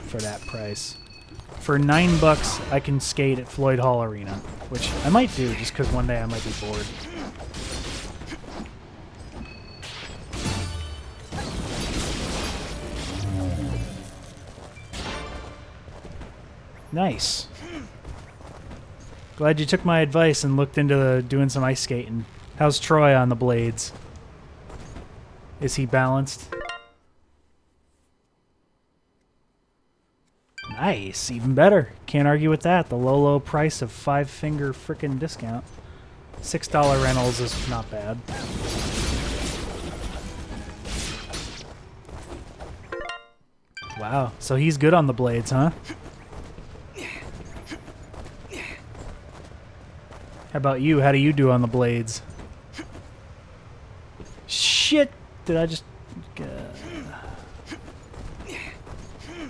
for that price. For $9, I can skate at Floyd Hall Arena, which I might do just because one day I might be bored. Nice. Glad you took my advice and looked into doing some ice skating. How's Troy on the blades? Is he balanced? Nice, even better. Can't argue with that. The low price of 5-finger frickin' discount. $6 rentals is not bad. Wow, so he's good on the blades, huh? How about you? How do you do on the blades? Shit! Did I just...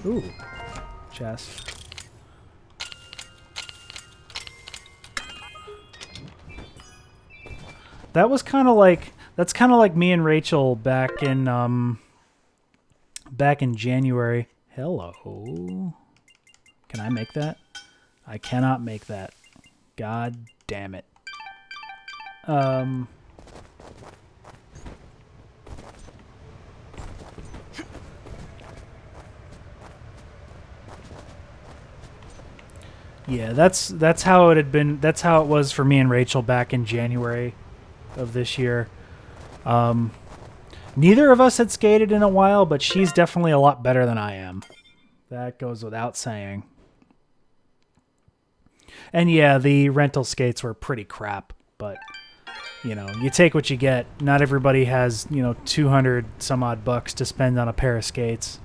Ooh. Chest. That was kind of like... That's kind of like me and Rachel back in January. Hello. Can I make that? I cannot make that. God damn it. Yeah, that's how it had been. That's how it was for me and Rachel back in January of this year. Neither of us had skated in a while, but she's definitely a lot better than I am. That goes without saying. And yeah, the rental skates were pretty crap, but you know, you take what you get. Not everybody has, 200 some odd bucks to spend on a pair of skates.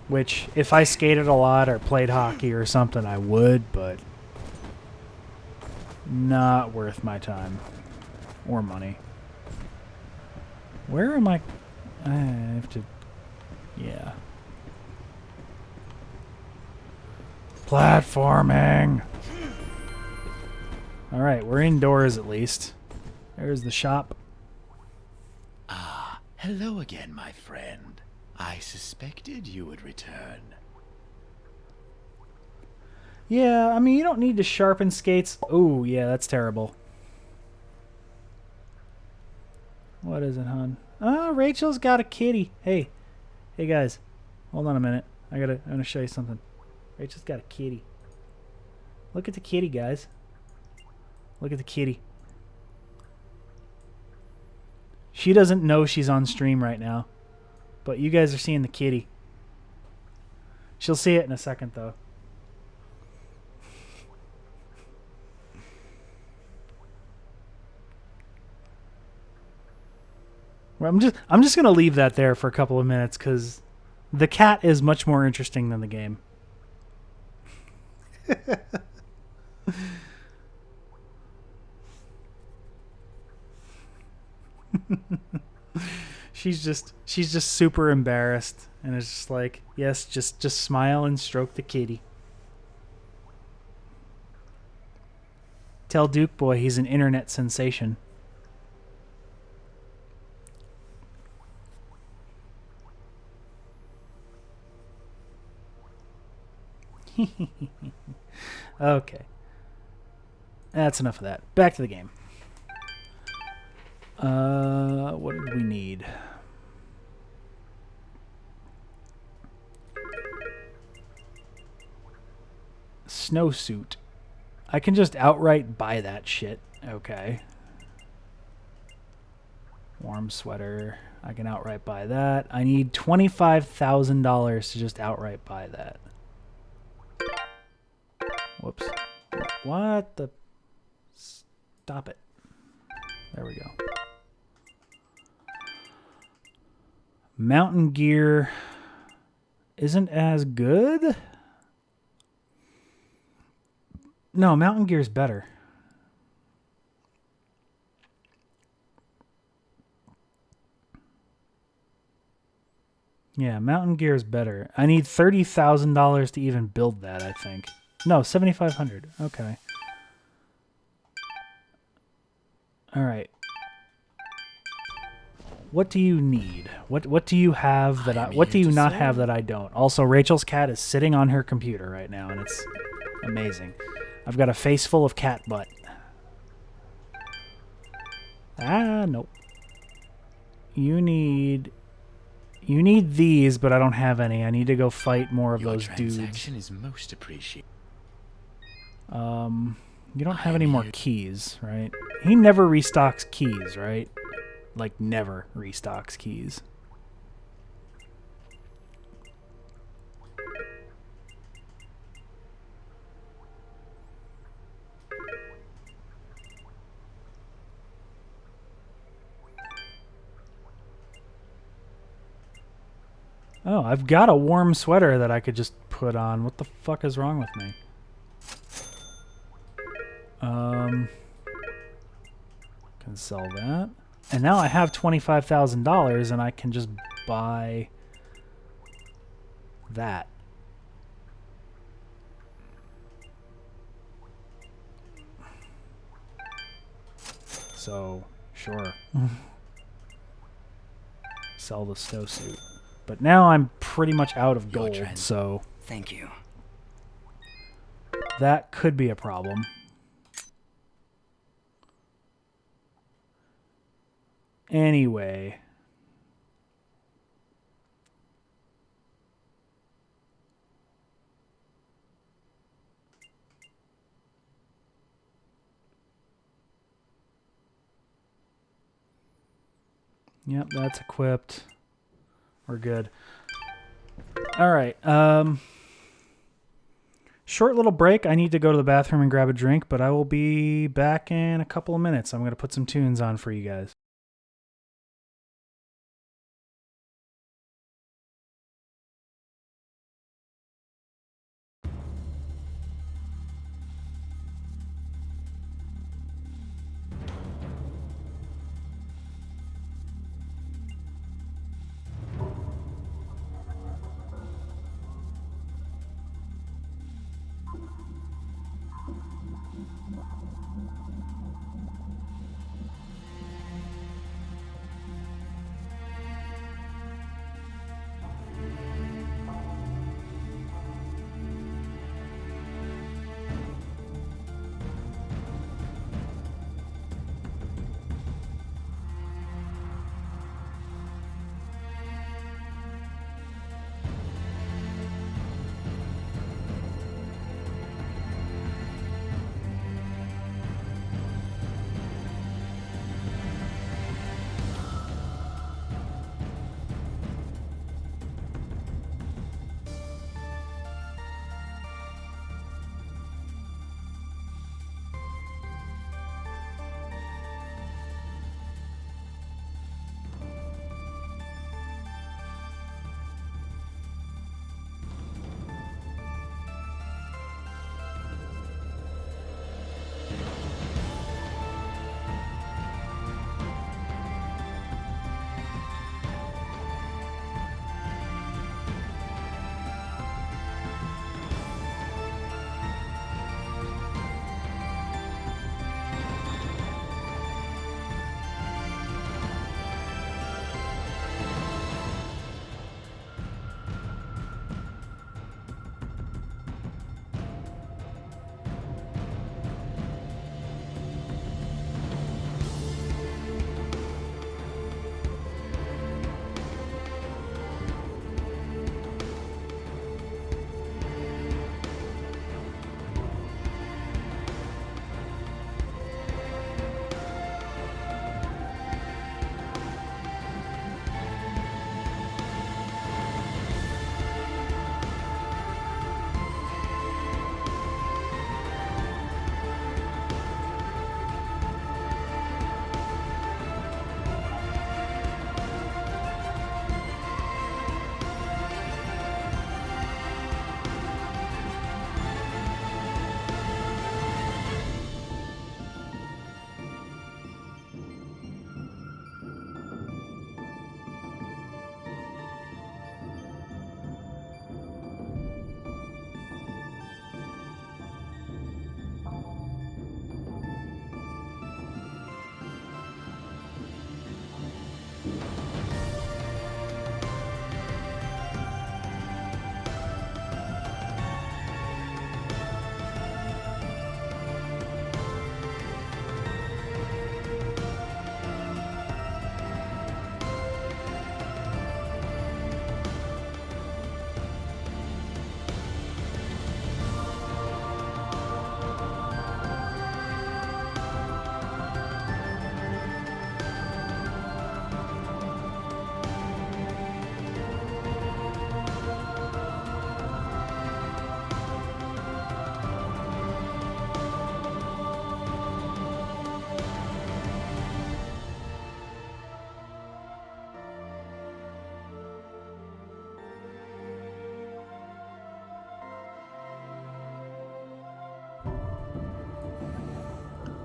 Which, if I skated a lot or played hockey or something, I would, but not worth my time or money. Where am I? I have to... Yeah. Platforming! Alright, we're indoors at least. There's the shop. Ah, hello again, my friend. I suspected you would return. Yeah, I mean, you don't need to sharpen skates. Oh, yeah, that's terrible. What is it, hon? Oh, Rachel's got a kitty. Hey. Hey, guys. Hold on a minute. I'm gonna show you something. Rachel's got a kitty. Look at the kitty, guys. Look at the kitty. She doesn't know she's on stream right now. But you guys are seeing the kitty. She'll see it in a second, though. Well, I'm just gonna leave that there for a couple of minutes because the cat is much more interesting than the game. She's just super embarrassed and it's just like, yes, just smile and stroke the kitty. Tell Duke Boy he's an internet sensation. Okay. That's enough of that. Back to the game. What did we need? Snowsuit. I can just outright buy that shit. Okay. Warm sweater. I can outright buy that. I need $25,000 to just outright buy that. Whoops. What the... Stop it. There we go. Mountain gear isn't as good. No, mountain gear is better. Yeah, mountain gear is better. I need $30,000 to even build that, I think. No, $7,500. Okay. All right. What do you need? What do you have that I am what do here you to not serve. have that I don't? Also, Rachel's cat is sitting on her computer right now, and it's amazing. I've got a face full of cat butt. Ah, nope. You need these, but I don't have any. I need to go fight more of Your those dudes. transaction is most appreciated. You don't I have am any more here- keys, right? He never restocks keys, right? Like, never restocks keys. Oh, I've got a warm sweater that I could just put on. What the fuck is wrong with me? Can sell that. And now I have $25,000 and I can just buy that. So, sure. Sell the snowsuit. But now I'm pretty much out of Your gold, so Thank you. that could be a problem. Anyway. Yep, that's equipped. We're good. All right. Short little break. I need to go to the bathroom and grab a drink, but I will be back in a couple of minutes. I'm going to put some tunes on for you guys.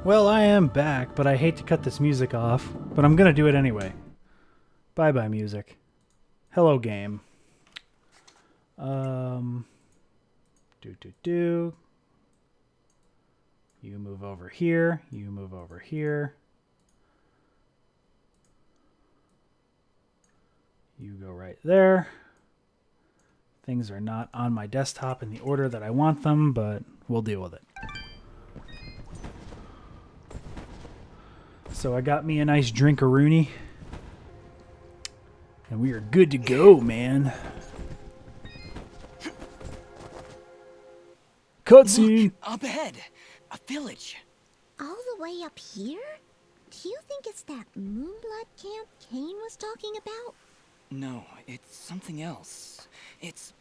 Well, I am back, but I hate to cut this music off, but I'm gonna do it anyway. Bye-bye, music. Hello, game. You move over here. You move over here. You go right there. Things are not on my desktop in the order that I want them, but we'll deal with it. So I got me a nice drink-a-rooney. And we are good to go, man. Cutscene! Look, up ahead! A village! All the way up here? Do you think it's that Moonblood camp Kane was talking about? No, it's something else. It's...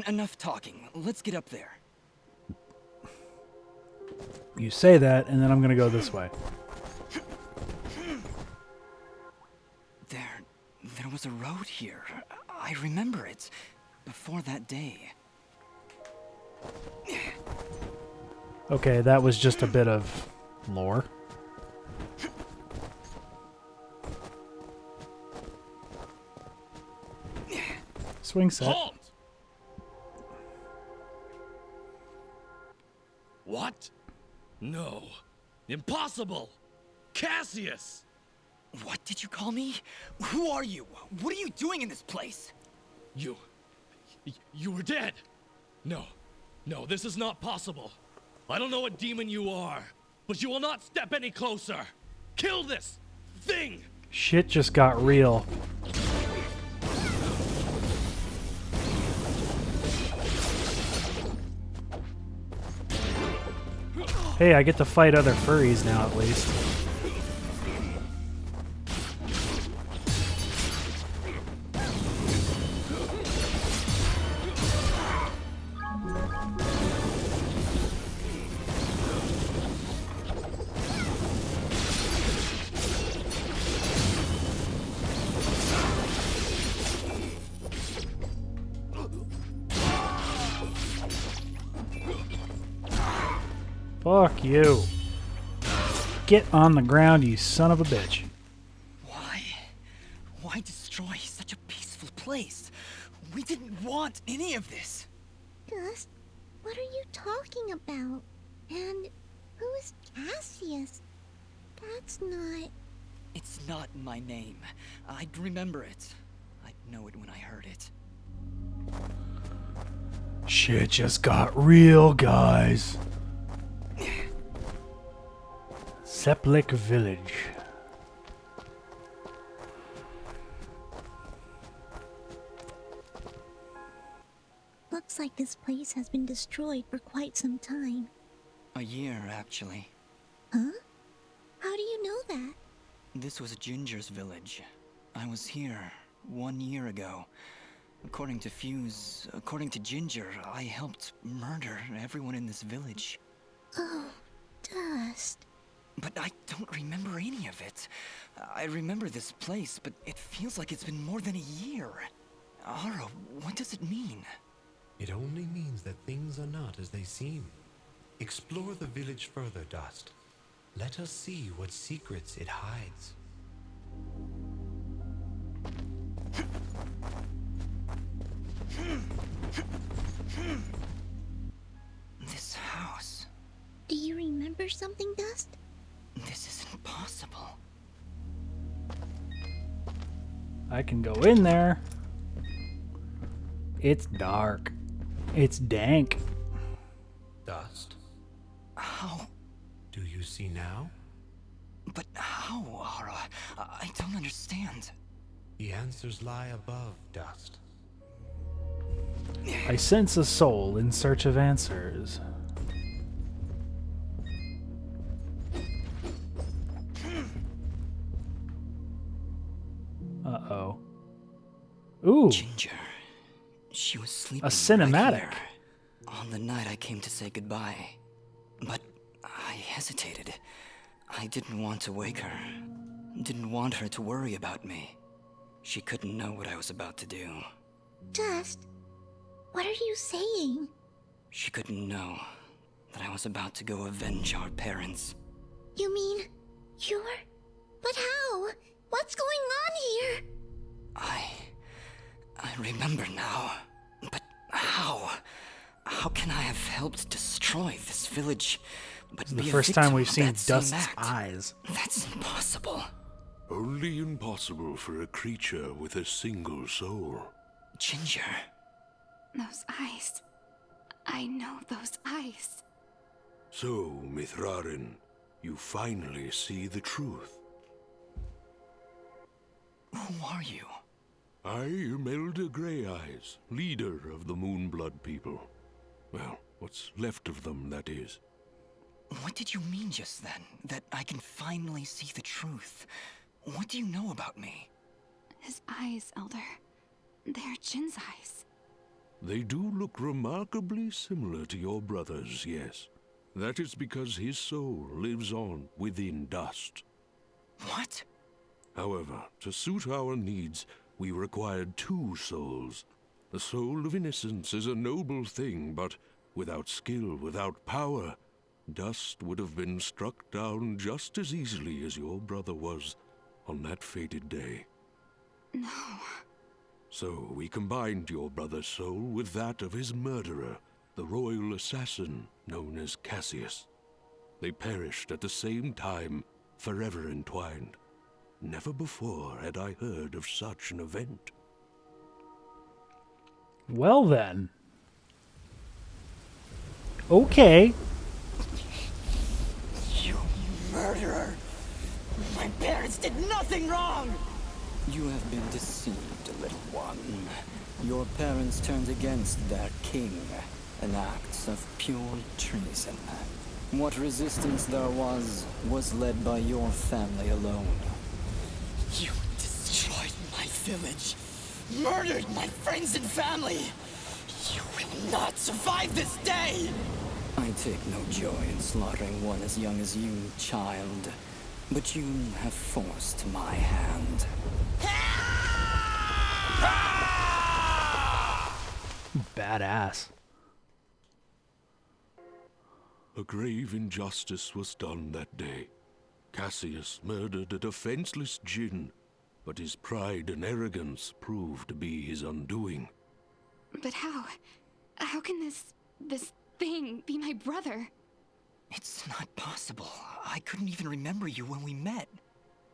enough talking. Let's get up there. You say that, and then I'm gonna go this way. There was a road here. I remember it. Before that day. Okay, that was just a bit of lore. Swing set. Halt! What? No. Impossible! Cassius! What did you call me? Who are you? What are you doing in this place? You were dead! No. No, this is not possible. I don't know what demon you are, but you will not step any closer! Kill this thing! Shit just got real. Hey, I get to fight other furries now, at least. Fuck you. Get on the ground, you son of a bitch. Why? Why destroy such a peaceful place? We didn't want any of this. Dust, what are you talking about? And who is Cassius? That's not... It's not my name. I'd remember it. I'd know it when I heard it. Shit just got real, guys. Seplik Village. Looks like this place has been destroyed for quite some time. A year, actually. Huh? How do you know that? This was Ginger's village. I was here 1 year ago. According to Fuse, according to Ginger, I helped murder everyone in this village. Oh, Dust. But I don't remember any of it. I remember this place, but it feels like it's been more than a year. Ara, what does it mean? It only means that things are not as they seem. Explore the village further, Dust. Let us see what secrets it hides. This house. Do you remember something, Dust? This isn't possible. I can go in there. It's dark. It's dank. Dust, How? do you see now? But how, Ara? I don't understand. The answers lie above, Dust. I sense a soul in search of answers. Uh-oh. Ooh, Ginger. She was sleeping a cinematic. right here, on the night I came to say goodbye. But I hesitated. I didn't want to wake her. Didn't want her to worry about me. She couldn't know what I was about to do. Dust, what are you saying? She couldn't know that I was about to go avenge our parents. You mean you're... But how? What's going on here? I remember now. But how? How can I have helped destroy this village? But This is the be a first time victim we've of seen that same Dust's act? eyes. That's impossible. Only impossible for a creature with a single soul. Ginger. Those eyes. I know those eyes. So, Mithrarin, you finally see the truth. Who are you? I am Elder Grey Eyes, leader of the Moonblood people. Well, what's left of them, that is. What did you mean just then? That I can finally see the truth? What do you know about me? His eyes, Elder. They're Jin's eyes. They do look remarkably similar to your brother's, yes. That is because his soul lives on within dust. What? However, to suit our needs, we required 2 souls. The soul of innocence is a noble thing, but without skill, without power, dust would have been struck down just as easily as your brother was on that fated day. No. So we combined your brother's soul with that of his murderer, the royal assassin known as Cassius. They perished at the same time, forever entwined. Never before had I heard of such an event. Well then. Okay. You murderer! My parents did nothing wrong! You have been deceived, little one. Your parents turned against their king, an act of pure treason. What resistance there was led by your family alone. You destroyed my village, murdered my friends and family. You will not survive this day! I take no joy in slaughtering one as young as you, child. But you have forced my hand. Badass. A grave injustice was done that day. Cassius murdered a defenseless Jinn, but his pride and arrogance proved to be his undoing. But how? How can this thing be my brother? It's not possible. I couldn't even remember you when we met.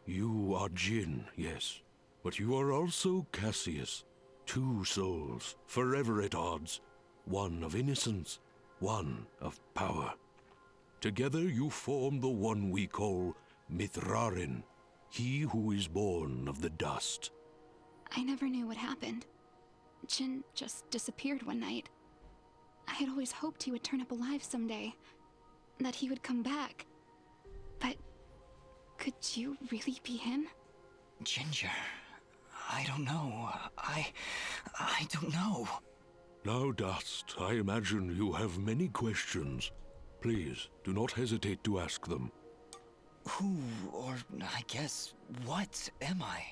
You are Jinn, yes, but you are also Cassius. 2 souls, forever at odds. One of innocence, one of power. Together you form the one we call Mithrarin, he who is born of the dust. I never knew what happened. Jin just disappeared one night. I had always hoped he would turn up alive someday. That he would come back. But could you really be him? Ginger, I don't know. I don't know. Now, Dust, I imagine you have many questions. Please, do not hesitate to ask them. Who, or I guess, what am I?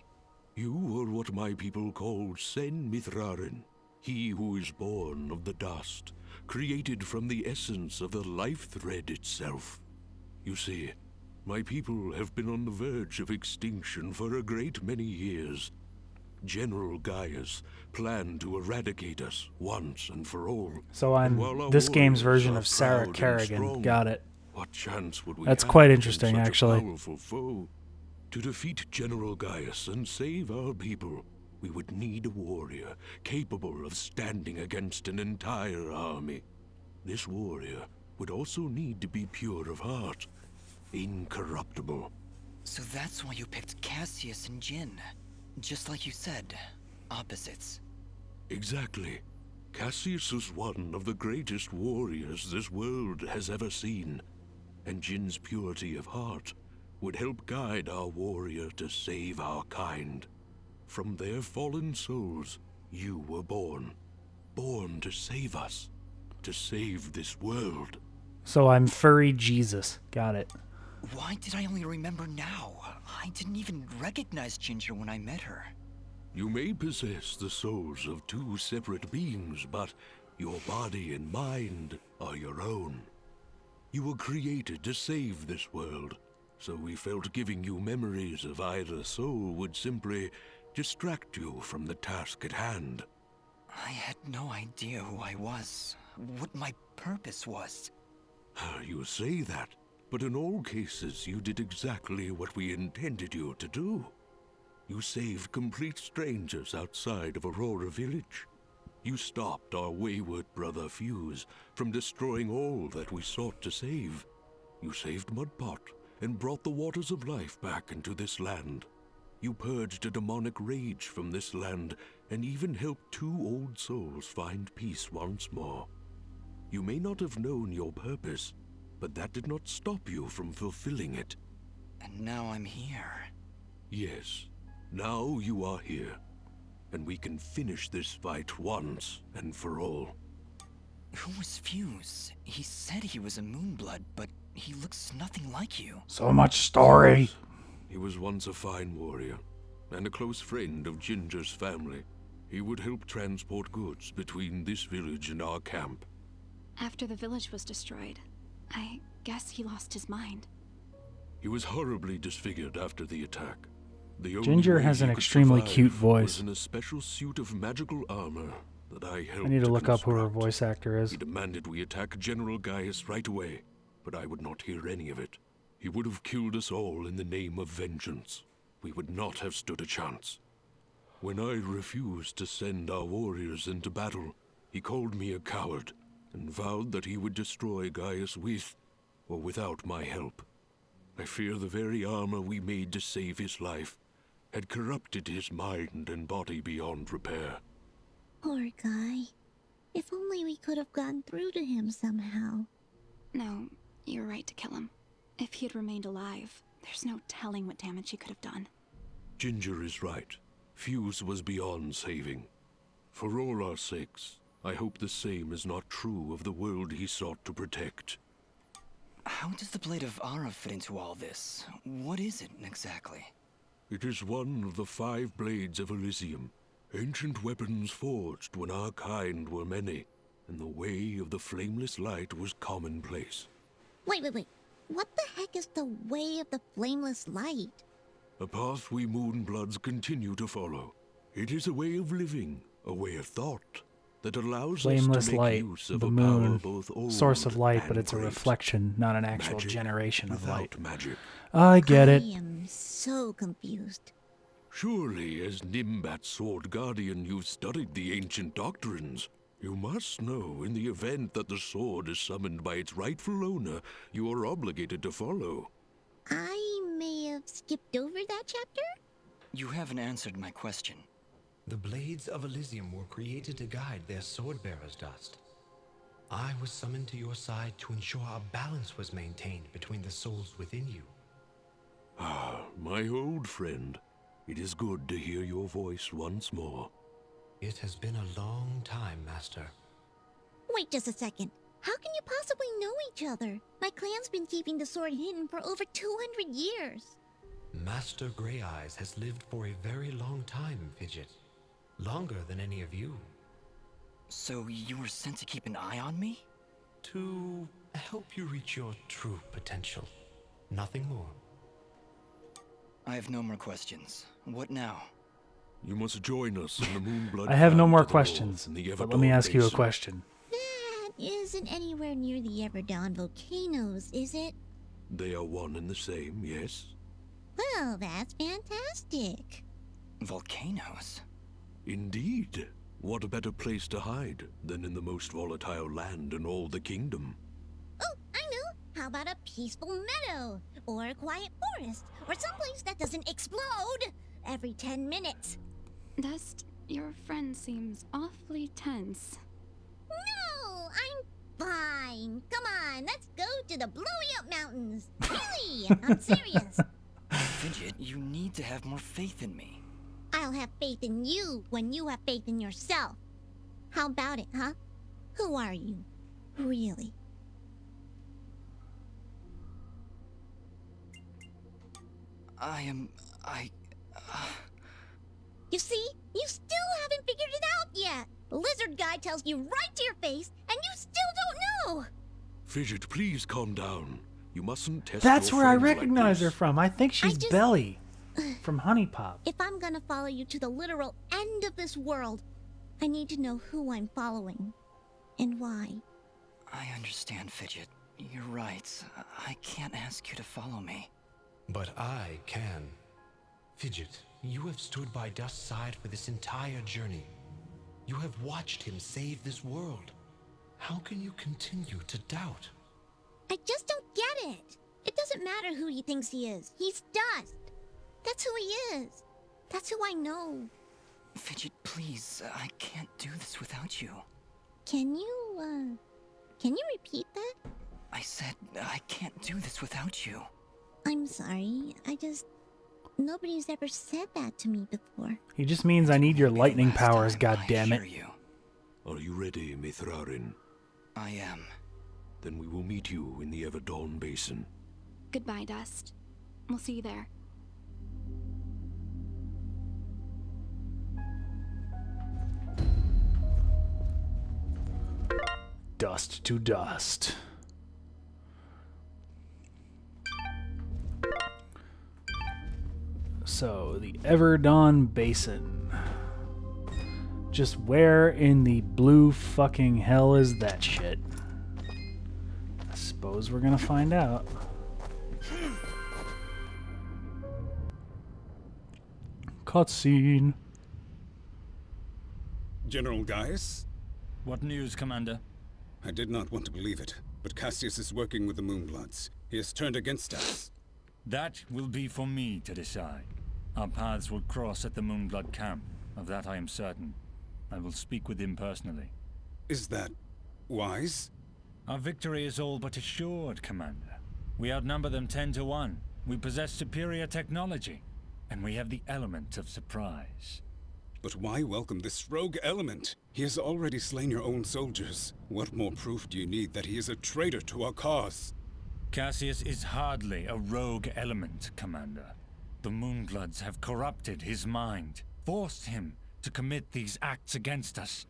You are what my people call Sen Mithrarin, he who is born of the dust, created from the essence of the life thread itself. You see, my people have been on the verge of extinction for a great many years. General Gaius planned to eradicate us once and for all. So And while I'm our this game's warriors version are of Sarah proud and Kerrigan. strong, Got it. what chance would we That's have quite against interesting, such actually. a powerful foe? To defeat General Gaius and save our people, we would need a warrior capable of standing against an entire army. This warrior would also need to be pure of heart, incorruptible. So that's why you picked Cassius and Jin. Just like you said, opposites. Exactly. Cassius is one of the greatest warriors this world has ever seen, and Jin's purity of heart would help guide our warrior to save our kind. From their fallen souls, you were born. Born to save us. To save this world. So I'm furry Jesus. Got it. Why did I only remember now? I didn't even recognize Ginger when I met her. You may possess the souls of 2 separate beings, but your body and mind are your own. You were created to save this world, so we felt giving you memories of either soul would simply distract you from the task at hand. I had no idea who I was, what my purpose was. You say that, but in all cases you did exactly what we intended you to do. You saved complete strangers outside of Aurora Village. You stopped our wayward brother Fuse from destroying all that we sought to save. You saved Mudpot and brought the waters of life back into this land. You purged a demonic rage from this land and even helped 2 old souls find peace once more. You may not have known your purpose, but that did not stop you from fulfilling it. And now I'm here. Yes, now you are here, and we can finish this fight once and for all. Who was Fuse? He said he was a Moonblood, but he looks nothing like you. So much story. He was once a fine warrior, and a close friend of Ginger's family. He would help transport goods between this village and our camp. After the village was destroyed, I guess he lost his mind. He was horribly disfigured after the attack. The only Ginger way has he an could extremely survive cute was voice. in a special suit of magical armor that I helped I need to look up who her construct. voice actor is. He demanded we attack General Gaius right away, but I would not hear any of it. He would have killed us all in the name of vengeance. We would not have stood a chance. When I refused to send our warriors into battle, he called me a coward and vowed that he would destroy Gaius with or without my help. I fear the very armor we made to save his life had corrupted his mind and body beyond repair. Poor guy. If only we could have gotten through to him somehow. No, you're right to kill him. If he had remained alive, there's no telling what damage he could have done. Ginger is right. Fuse was beyond saving. For all our sakes, I hope the same is not true of the world he sought to protect. How does the Blade of Ara fit into all this? What is it exactly? It is one of the 5 blades of Elysium, ancient weapons forged when our kind were many, and the way of the flameless light was commonplace. Wait. What the heck is the way of the flameless light? A path we Moonbloods continue to follow. It is a way of living, a way of thought, that allows Flameless us to make light, use of the a moon, power both old source of light, but and it's a great. reflection, not an actual Magic generation of light. without magic. I get it. I am so confused. Surely, as Nimbat's Sword Guardian, you've studied the ancient doctrines. You must know, in the event that the sword is summoned by its rightful owner, you are obligated to follow. I may have skipped over that chapter? You haven't answered my question. The blades of Elysium were created to guide their sword-bearers, Dust. I was summoned to your side to ensure a balance was maintained between the souls within you. Ah, my old friend. It is good to hear your voice once more. It has been a long time, Master. Wait just a second. How can you possibly know each other? My clan's been keeping the sword hidden for over 200 years. Master Grey Eyes has lived for a very long time, Fidget. Longer than any of you. So you were sent to keep an eye on me? To help you reach your true potential. Nothing more. I have no more questions. What now? You must join us in the Moonblood. I have no camp more to the north questions, in the but let Everdawn me ask you a Basin. question. That isn't anywhere near the Everdawn volcanoes, is it? They are one and the same, yes? Well, that's fantastic. Volcanoes? Indeed. What a better place to hide than in the most volatile land in all the kingdom? Oh, I know. How about a peaceful meadow? Or a quiet forest? Or someplace that doesn't explode every 10 minutes? Dust, your friend seems awfully tense. No, I'm fine. Come on, let's go to the Blowy Up Mountains. Really, I'm serious. Fidget, you need to have more faith in me. I'll have faith in you when you have faith in yourself. How about it, huh? Who are you, really? You see? You still haven't figured it out yet. The lizard guy tells you right to your face, and you still don't know. Fidget, please calm down. You mustn't test That's your where I friends like recognize her this. from. I think she's just- Belly from Honey Pop. If I'm gonna follow you to the literal end of this world, I need to know who I'm following and why. I understand, Fidget. You're right. I can't ask you to follow me. But I can. Fidget, you have stood by Dust's side for this entire journey. You have watched him save this world. How can you continue to doubt? I just don't get it. It doesn't matter who he thinks he is. He's Dust. That's who he is. That's who I know. Fidget, please. I can't do this without you. Can you repeat that? I said I can't do this without you. I'm sorry. Nobody's ever said that to me before. He just means I need your lightning Last powers, time, goddammit. I assure you. Are you ready, Mithrarin? I am. Then we will meet you in the Everdawn Basin. Goodbye, Dust. We'll see you there. Dust to dust. So, the Everdawn Basin. Just where in the blue fucking hell is that shit? I suppose we're gonna find out. Cutscene. General Gaius? What news, Commander? I did not want to believe it, but Cassius is working with the Moonbloods. He has turned against us. That will be for me to decide. Our paths will cross at the Moonblood camp. Of that I am certain. I will speak with him personally. Is that wise? Our victory is all but assured, Commander. We outnumber them 10 to 1. We possess superior technology. And we have the element of surprise. But why welcome this rogue element? He has already slain your own soldiers. What more proof do you need that he is a traitor to our cause? Cassius is hardly a rogue element, Commander. The Moonbloods have corrupted his mind, forced him to commit these acts against us.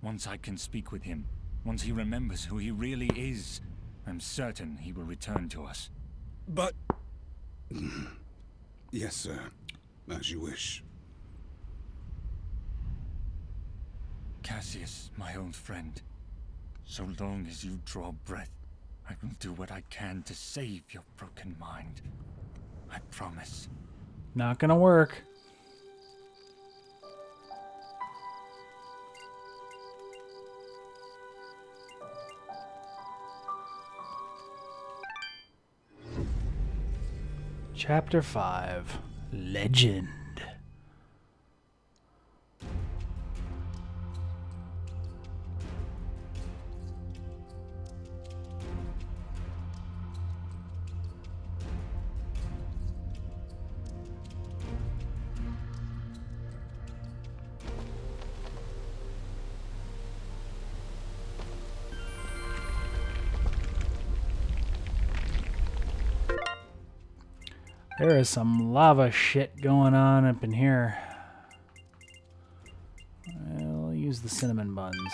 Once I can speak with him, once he remembers who he really is, I'm certain he will return to us. But... Yes, sir. As you wish. Cassius, my old friend, so long as you draw breath, I will do what I can to save your broken mind. I promise. Not gonna work. Chapter 5 Legend. There is some lava shit going on up in here. I'll use the cinnamon buns.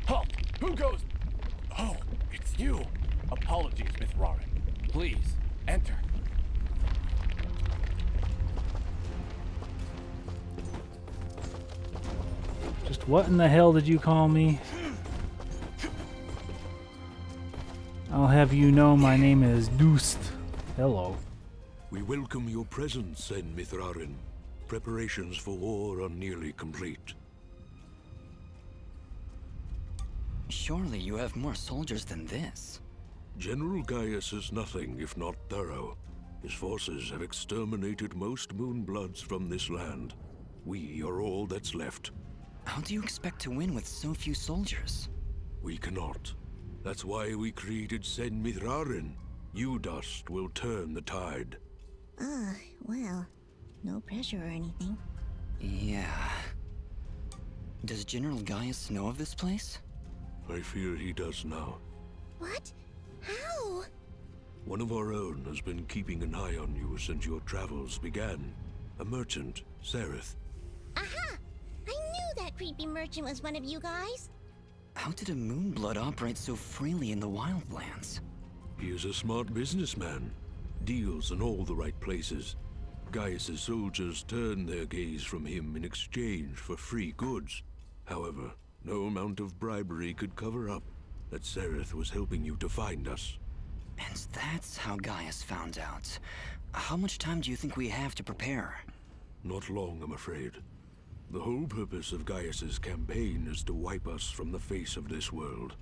Halt! Who goes? Oh, it's you. Apologies, Mithrarin. Please, enter. Just what in the hell did you call me? I'll have you know my name is Dust. Hello. We welcome your presence, Sen Mithrarin. Preparations for war are nearly complete. Surely you have more soldiers than this. General Gaius is nothing if not thorough. His forces have exterminated most Moonbloods from this land. We are all that's left. How do you expect to win with so few soldiers? We cannot. That's why we created Sen Mithrarin. You, Dust, will turn the tide. Well, no pressure or anything. Yeah. Does General Gaius know of this place? I fear he does now. What? How? One of our own has been keeping an eye on you since your travels began. A merchant, Sereth. Aha! I knew that creepy merchant was one of you guys. How did a Moonblood operate so freely in the wildlands? He is a smart businessman. Deals in all the right places. Gaius' soldiers turn their gaze from him in exchange for free goods. However, no amount of bribery could cover up that Sereth was helping you to find us. And that's how Gaius found out. How much time do you think we have to prepare? Not long, I'm afraid. The whole purpose of Gaius's campaign is to wipe us from the face of this world.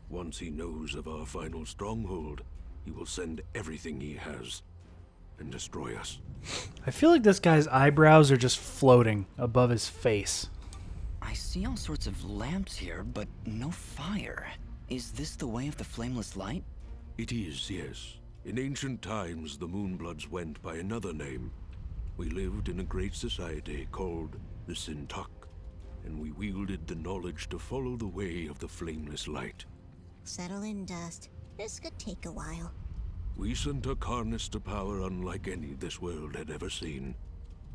Once he knows of our final stronghold, he will send everything he has and destroy us. I feel like this guy's eyebrows are just floating above his face. I see all sorts of lamps here, but no fire. Is this the way of the flameless light? It is, yes. In ancient times, the Moonbloods went by another name. We lived in a great society called the Sintuck, and we wielded the knowledge to follow the way of the flameless light. Settle in, Dust. This could take a while. We Sintuck harnessed a power unlike any this world had ever seen.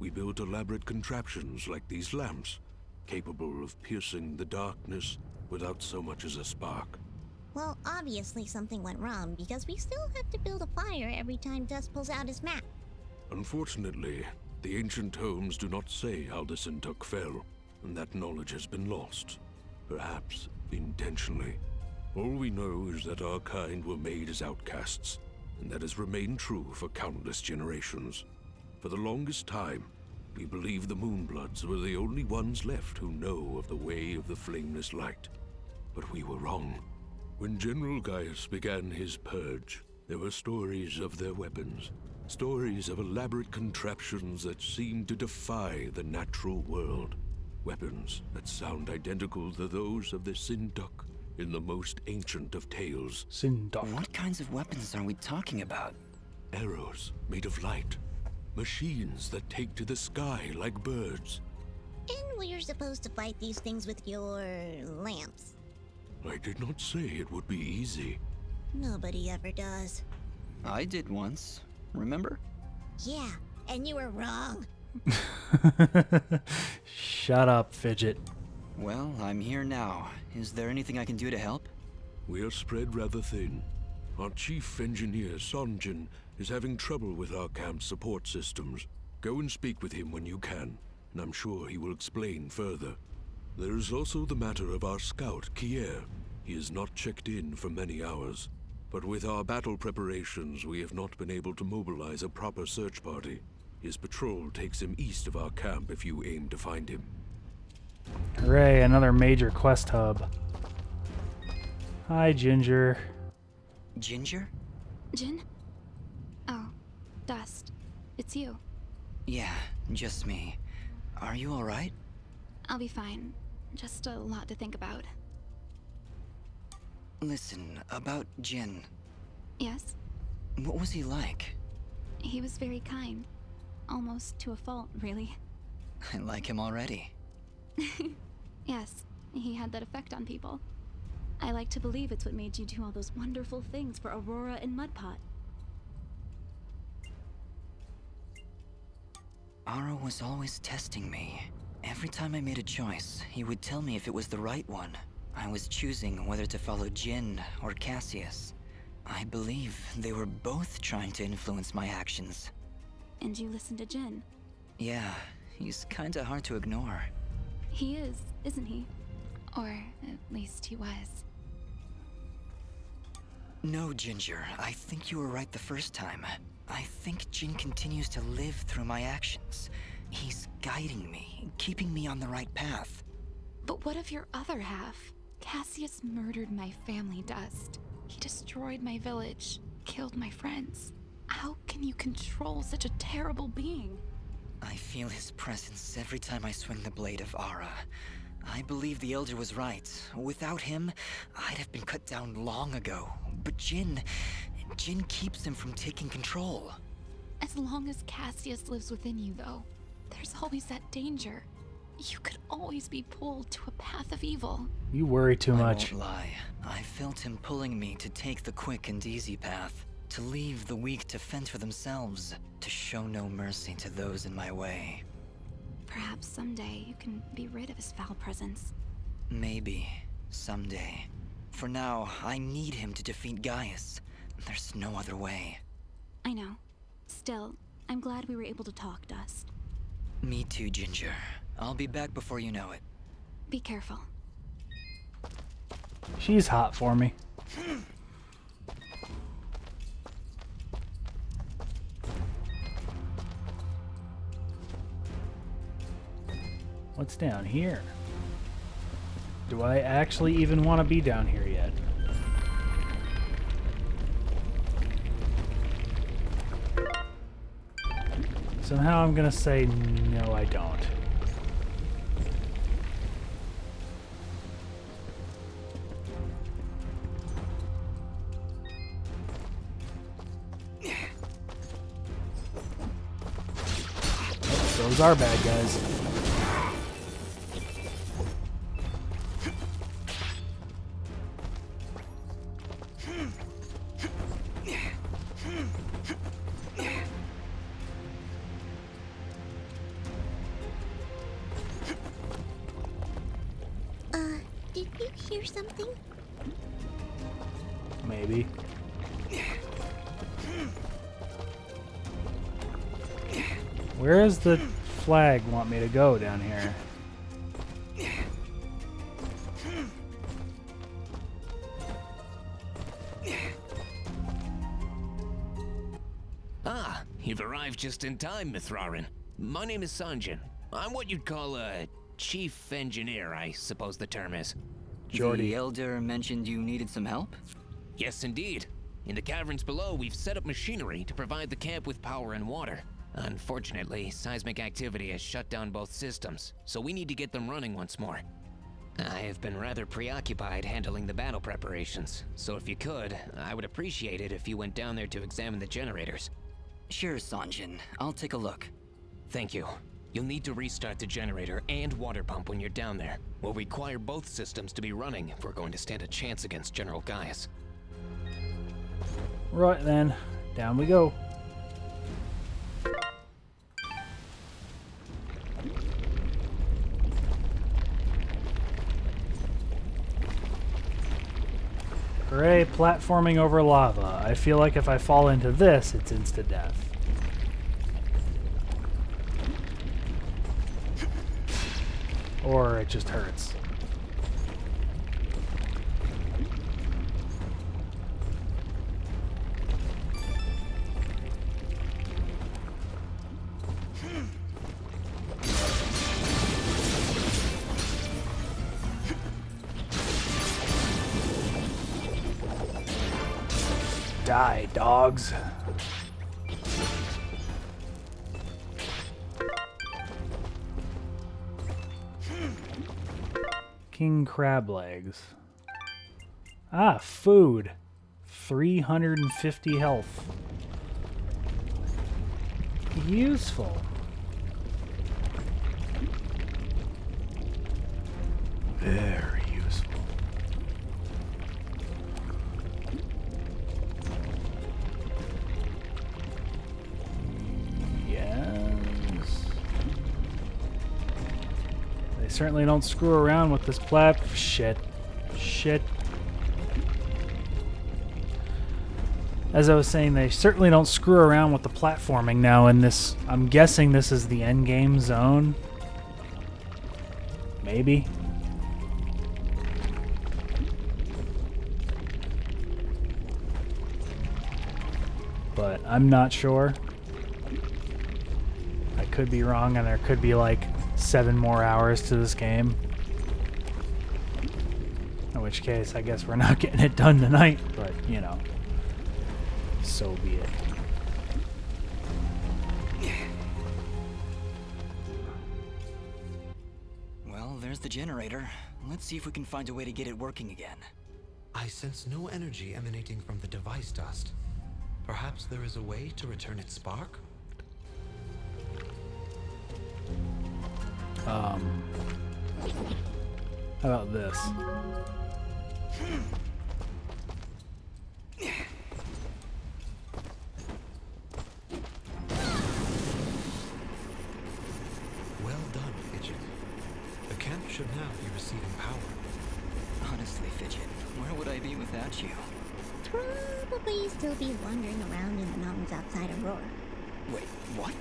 We built elaborate contraptions like these lamps, capable of piercing the darkness without so much as a spark. Well, obviously something went wrong because we still have to build a fire every time Dust pulls out his map. Unfortunately, the ancient tomes do not say how the Sintuck fell, and that knowledge has been lost. Perhaps intentionally. All we know is that our kind were made as outcasts, and that has remained true for countless generations. For the longest time, we believed the Moonbloods were the only ones left who know of the way of the flameless light. But we were wrong. When General Gaius began his purge, there were stories of their weapons. Stories of elaborate contraptions that seemed to defy the natural world. Weapons that sound identical to those of the Sintuck in the most ancient of tales. Sintuck. What kinds of weapons are we talking about? Arrows made of light. Machines that take to the sky like birds. And we're supposed to fight these things with your lamps. I did not say it would be easy. Nobody ever does. I did once. Remember? Yeah, and you were wrong. Shut up, Fidget. Well, I'm here now. Is there anything I can do to help? We are spread rather thin. Our chief engineer, Sonjin, is having trouble with our camp's support systems. Go and speak with him when you can, and I'm sure he will explain further. There is also the matter of our scout, Kier. He has not checked in for many hours. But with our battle preparations, we have not been able to mobilize a proper search party. His patrol takes him east of our camp if you aim to find him. Hooray, another major quest hub. Hi, Ginger. Ginger? Jin? Oh, Dust. It's you. Yeah, just me. Are you alright? I'll be fine. Just a lot to think about. Listen, about Jin. Yes? What was he like? He was very kind. Almost to a fault, really. I like him already. Yes, he had that effect on people. I like to believe it's what made you do all those wonderful things for Aurora and Mudpot. Ara was always testing me. Every time I made a choice, he would tell me if it was the right one. I was choosing whether to follow Jin or Cassius. I believe they were both trying to influence my actions. And you listened to Jin? Yeah, he's kinda hard to ignore. He is, isn't he? Or at least he was. No, Ginger, I think you were right the first time. I think Jin continues to live through my actions. He's guiding me, keeping me on the right path. But what of your other half? Cassius murdered my family, Dust. He destroyed my village, killed my friends. How can you control such a terrible being? I feel his presence every time I swing the blade of Ara. I believe the Elder was right. Without him, I'd have been cut down long ago. But Jin keeps him from taking control. As long as Cassius lives within you, though, there's always that danger. You could always be pulled to a path of evil. You worry too much. I won't lie. I felt him pulling me to take the quick and easy path. To leave the weak to fend for themselves. To show no mercy to those in my way. Perhaps someday you can be rid of his foul presence. Maybe. Someday. For now, I need him to defeat Gaius. There's no other way. I know. Still, I'm glad we were able to talk, Dust. Me too, Ginger. I'll be back before you know it. Be careful. She's hot for me. What's down here? Do I actually even want to be down here yet? Somehow I'm gonna say no, I don't. Those are bad guys. Did you hear something? Maybe. Where does the flag want me to go down here? Ah, you've arrived just in time, Mithrarin. My name is Sanjin. I'm what you'd call a chief engineer, I suppose the term is. The Elder mentioned you needed some help? Yes, indeed. In the caverns below, we've set up machinery to provide the camp with power and water. Unfortunately, seismic activity has shut down both systems, so we need to get them running once more. I have been rather preoccupied handling the battle preparations, so if you could, I would appreciate it if you went down there to examine the generators. Sure, Sanjin. I'll take a look. Thank you. You'll need to restart the generator and water pump when you're down there. We'll require both systems to be running if we're going to stand a chance against General Gaius. Right then, down we go. Hooray, platforming over lava. I feel like if I fall into this, it's insta-death. Or it just hurts. Die, dogs. King crab legs. Ah, food. 350 health. Useful. Very useful. Certainly don't screw around with this shit. As I was saying, they certainly don't screw around with the platforming now in this. I'm guessing this is the end game zone. Maybe. But I'm not sure. I could be wrong, and there could be like 7 more hours to this game. In which case, I guess we're not getting it done tonight, but, you know, so be it. Well, there's the generator. Let's see if we can find a way to get it working again. I sense no energy emanating from the device, Dust. Perhaps there is a way to return its spark? How about this? Well done, Fidget. The camp should now be receiving power. Honestly, Fidget, where would I be without you? Probably still be wandering around in the mountains outside Aurora. Wait, what?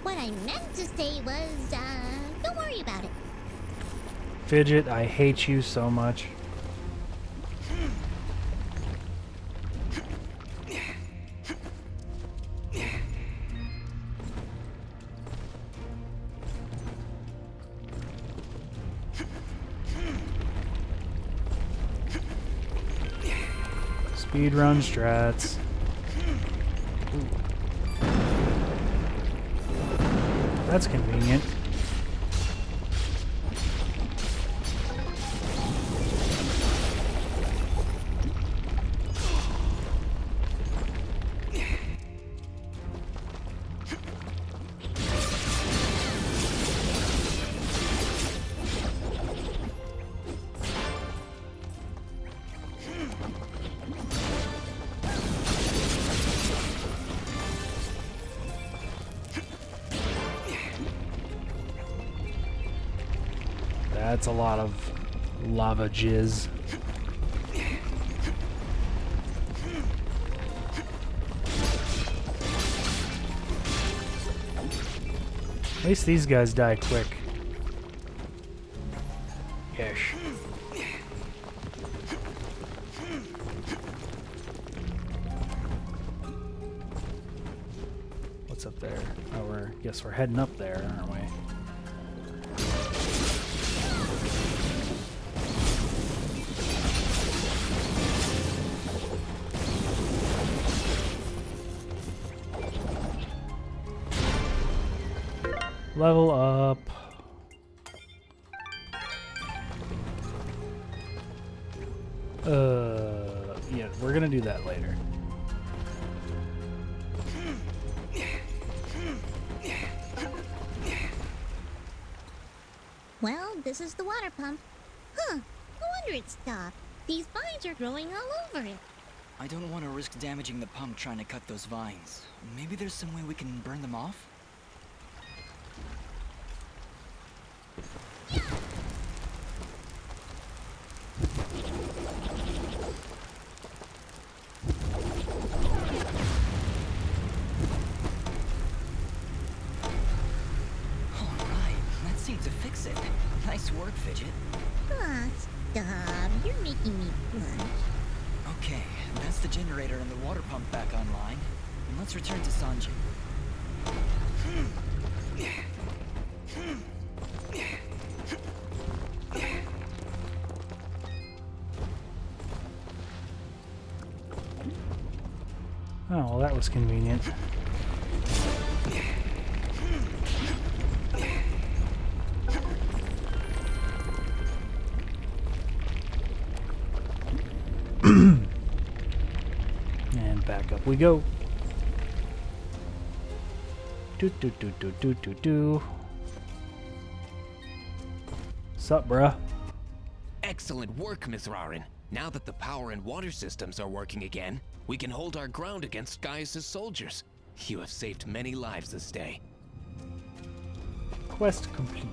What I meant to say was, don't worry about it. Fidget, I hate you so much. Speedrun strats. Ooh. That's convenient. That's a lot of lava jizz. At least these guys die quick. Ish. What's up there? Oh, guess we're heading up there, aren't we? Level up. Yeah, we're gonna do that later. Well, this is the water pump. Huh, no wonder it stopped. These vines are growing all over it. I don't want to risk damaging the pump trying to cut those vines. Maybe there's some way we can burn them off? Nice work, Fidget. Aw, stop. You're making me blush. Okay, that's the generator and the water pump back online. And let's return to Sanjay. Oh, well, that was convenient. And back up we go. Do do do do do do do. Sup, bruh? Excellent work, Miss Rarin. Now that the power and water systems are working again, we can hold our ground against Gaius' soldiers. You have saved many lives this day. Quest complete.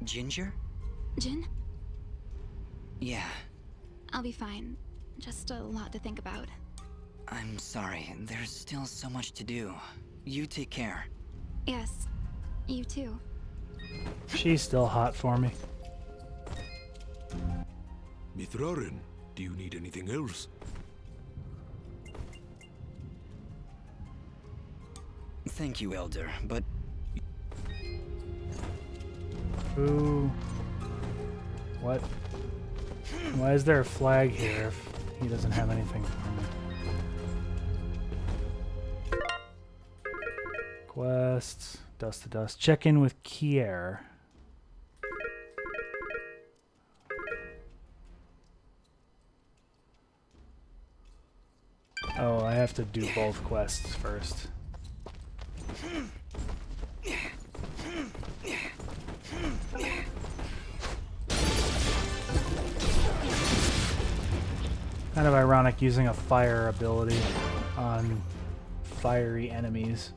Ginger? Jin? Yeah. I'll be fine. Just a lot to think about. I'm sorry. There's still so much to do. You take care. Yes. You too. She's still hot for me. Mithrarin, do you need anything else? Thank you, Elder, but... Who? What? Why is there a flag here if he doesn't have anything for me? Quests. Dust to dust. Check in with Kier. Oh, I have to do both quests first. Kind of ironic using a fire ability on fiery enemies.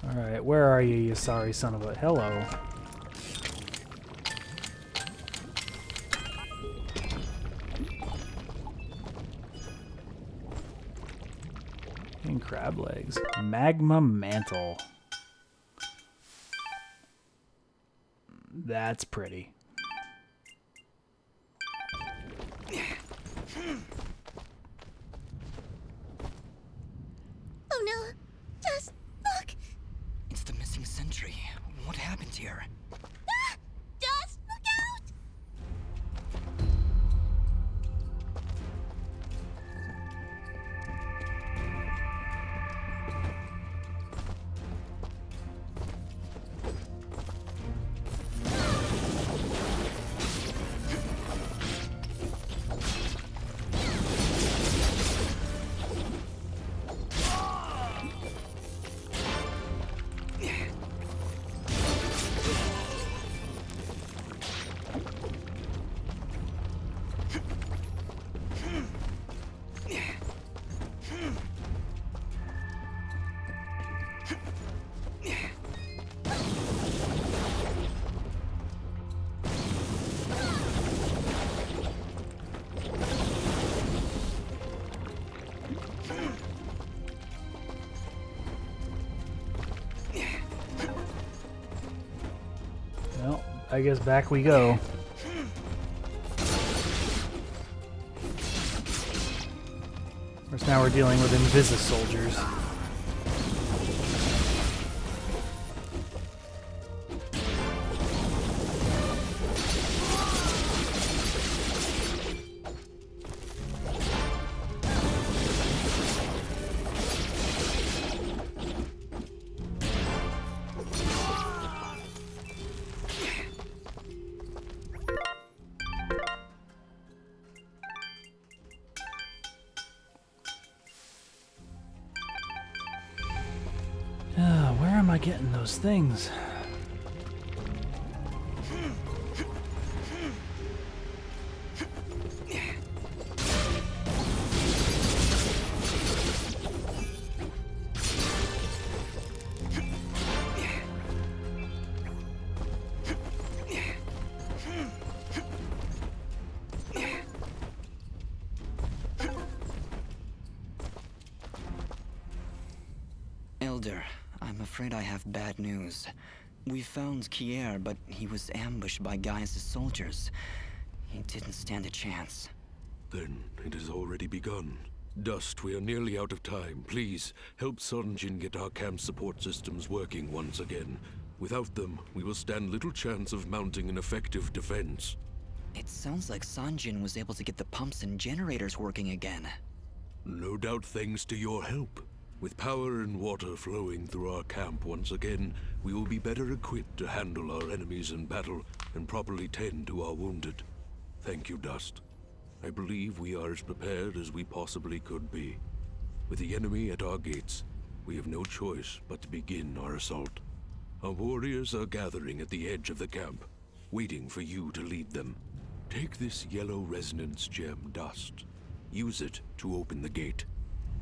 Alright, where are you, you sorry son of a... Hello. And crab legs. Magma mantle. That's pretty. Oh no! Just look! It's the missing sentry. What happened here? Ah! Just look out! Well, I guess back we go. Of course, now we're dealing with Invisi soldiers. Where am I getting those things? Elder, I'm afraid I have bad news. We found Kier, but he was ambushed by Gaius' soldiers. He didn't stand a chance. Then it has already begun. Dust, we are nearly out of time. Please, help Sunjin get our camp support systems working once again. Without them, we will stand little chance of mounting an effective defense. It sounds like Sanjin was able to get the pumps and generators working again. No doubt thanks to your help. With power and water flowing through our camp once again, we will be better equipped to handle our enemies in battle and properly tend to our wounded. Thank you, Dust. I believe we are as prepared as we possibly could be. With the enemy at our gates, we have no choice but to begin our assault. Our warriors are gathering at the edge of the camp, waiting for you to lead them. Take this yellow resonance gem, Dust. Use it to open the gate.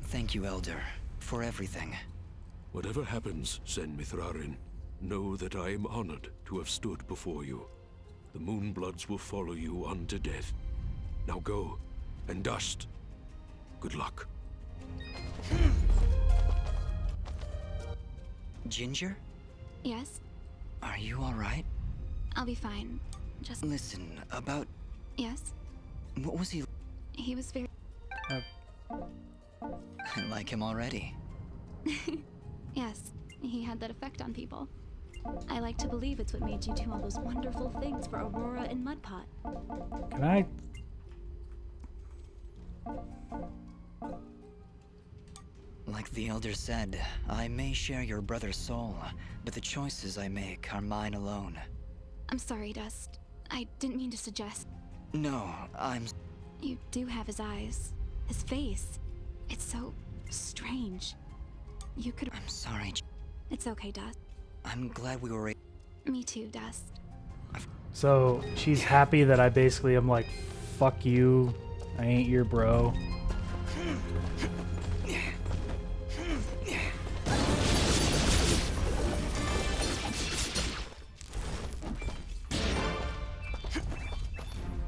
Thank you, Elder, for everything. Whatever happens, Sen Mithrarin, know that I am honored to have stood before you. The Moonbloods will follow you unto death. Now go, and Dust, good luck. Ginger? Yes? Are you alright? I'll be fine. Just... Listen, about... Yes? What was he... He was very... I like him already. Yes, he had that effect on people. I like to believe it's what made you do all those wonderful things for Aurora and Mudpot. Can I... Like the Elder said, I may share your brother's soul, but the choices I make are mine alone. I'm sorry, Dust. I didn't mean to suggest. No, I'm... You do have his eyes. His face. It's so strange. You could... I'm sorry. It's okay, Dust. I'm glad we were... Me too, Dust. So she's happy that I basically am like, fuck you, I ain't your bro.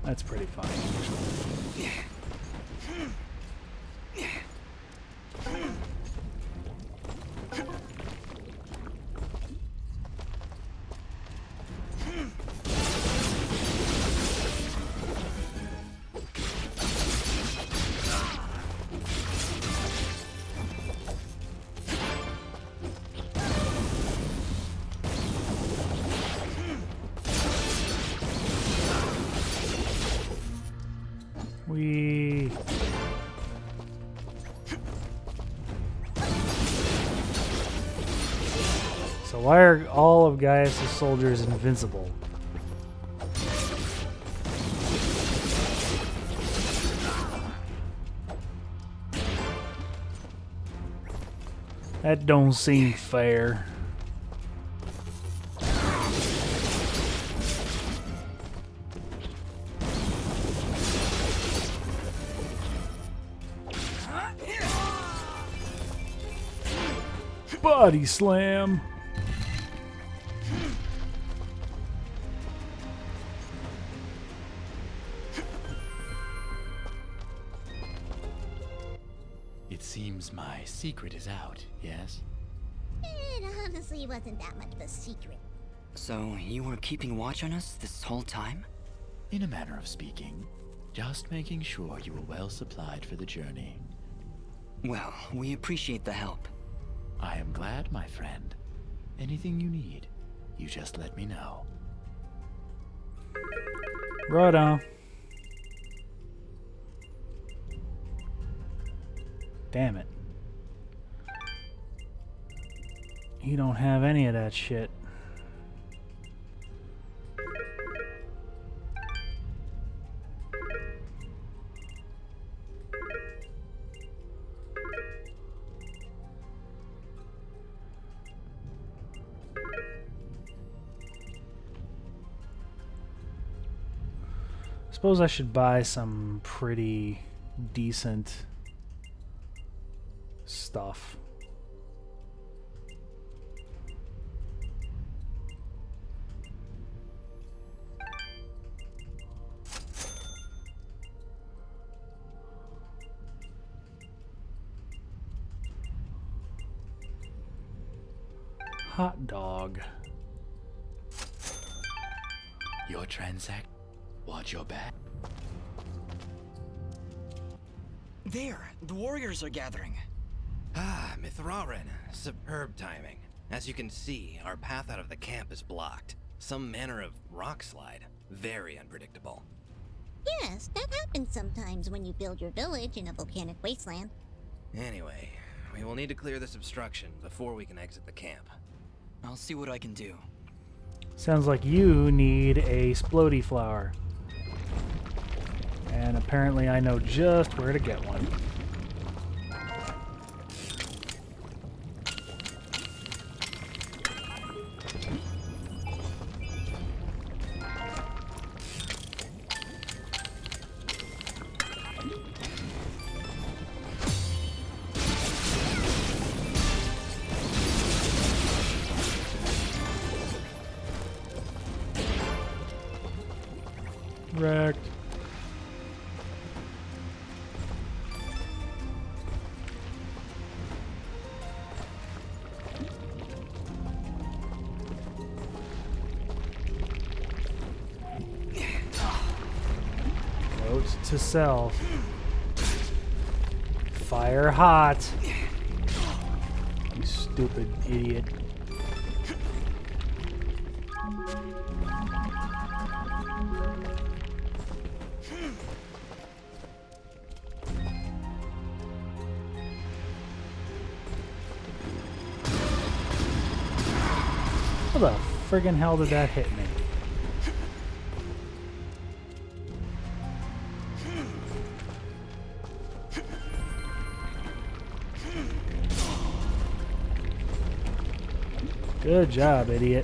That's pretty funny, actually. We... So why are all of Gaius' soldiers invincible? That don't seem fair. Body slam. It seems my secret is out, yes? It honestly wasn't that much of a secret. So, you were keeping watch on us this whole time? In a manner of speaking. Just making sure you were well supplied for the journey. Well, we appreciate the help. I am glad, my friend. Anything you need, you just let me know. Right on. Damn it. You don't have any of that shit. Suppose I should buy some pretty decent stuff. Hot dog. Your transact. Watch your back. There! The warriors are gathering. Ah, Mithrarin. Superb timing. As you can see, our path out of the camp is blocked. Some manner of rock slide. Very unpredictable. Yes, that happens sometimes when you build your village in a volcanic wasteland. Anyway, we will need to clear this obstruction before we can exit the camp. I'll see what I can do. Sounds like you need a splody flower. And apparently I know just where to get one. Wrecked. Note to self. Fire hot. You stupid idiot. How the friggin' hell did that hit me? Good job, idiot.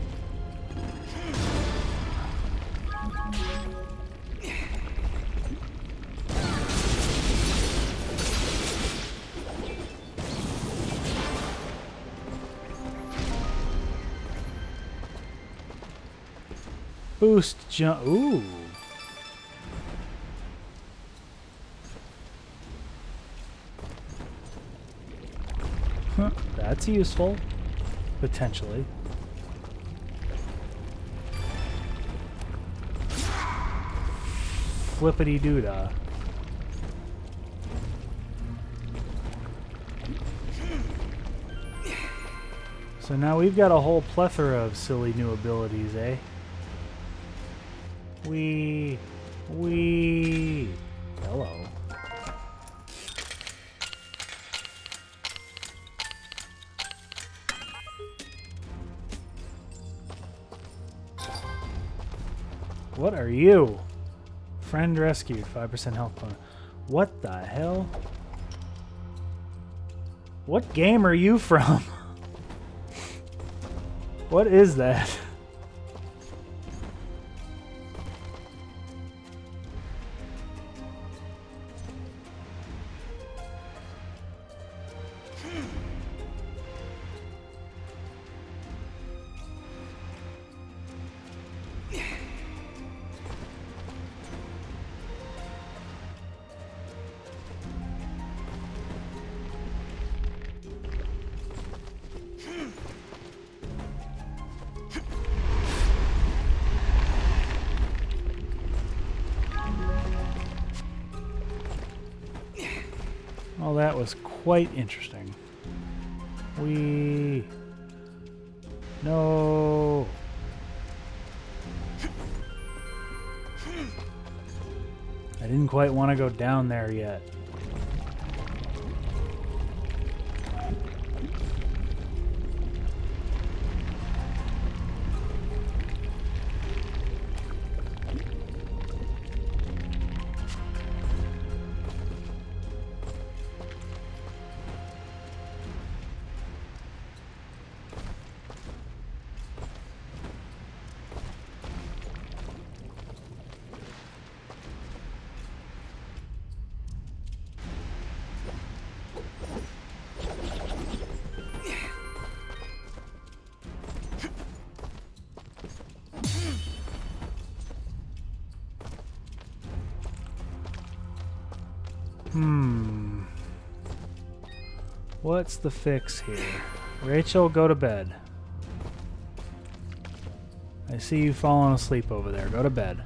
Boost jump. Ooh. Huh, that's useful. Potentially. Flippity doodah. So now we've got a whole plethora of silly new abilities, eh? Wee. Hello. What are you? Friend rescued, 5% health bonus. What the hell? What game are you from? What is that? Well, that was quite interesting. No. I didn't quite want to go down there yet. What's the fix here? Rachel, go to bed. I see you falling asleep over there. Go to bed.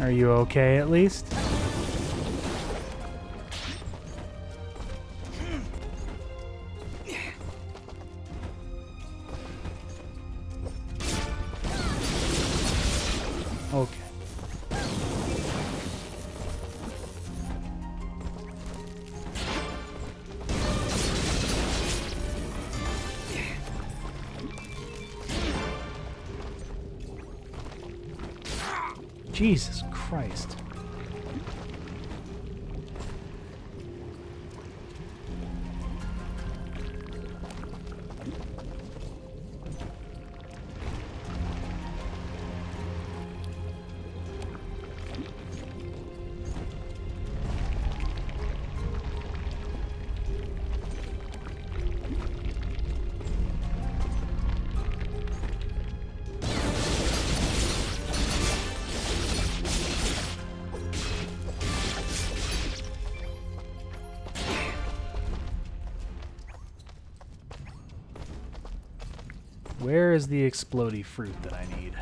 Are you okay at least? Okay. Jesus Christ. Where is the explodey fruit that I need?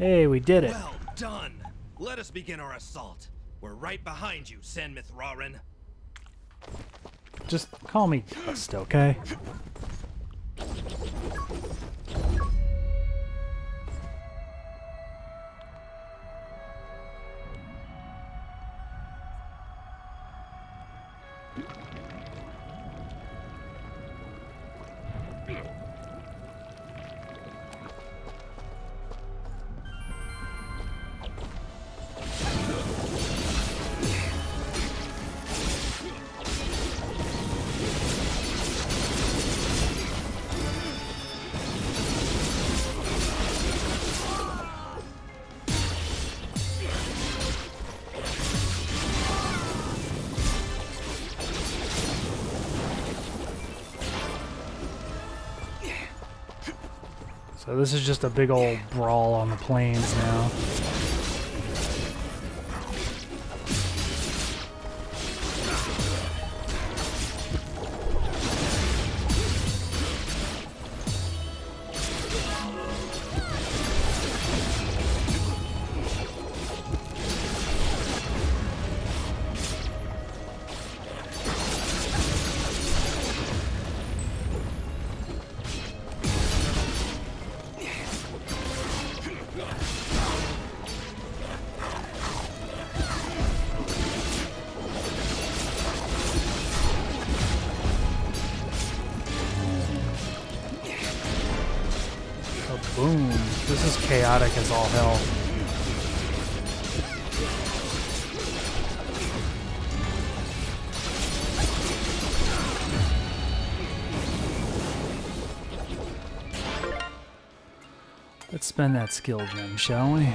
Hey, we did it. Well done. Let us begin our assault. We're right behind you, Sen Mithrarin. Just call me Dust, okay? So this is just a big old brawl on the plains now. Boom. This is chaotic as all hell. Let's spend that skill gem, shall we?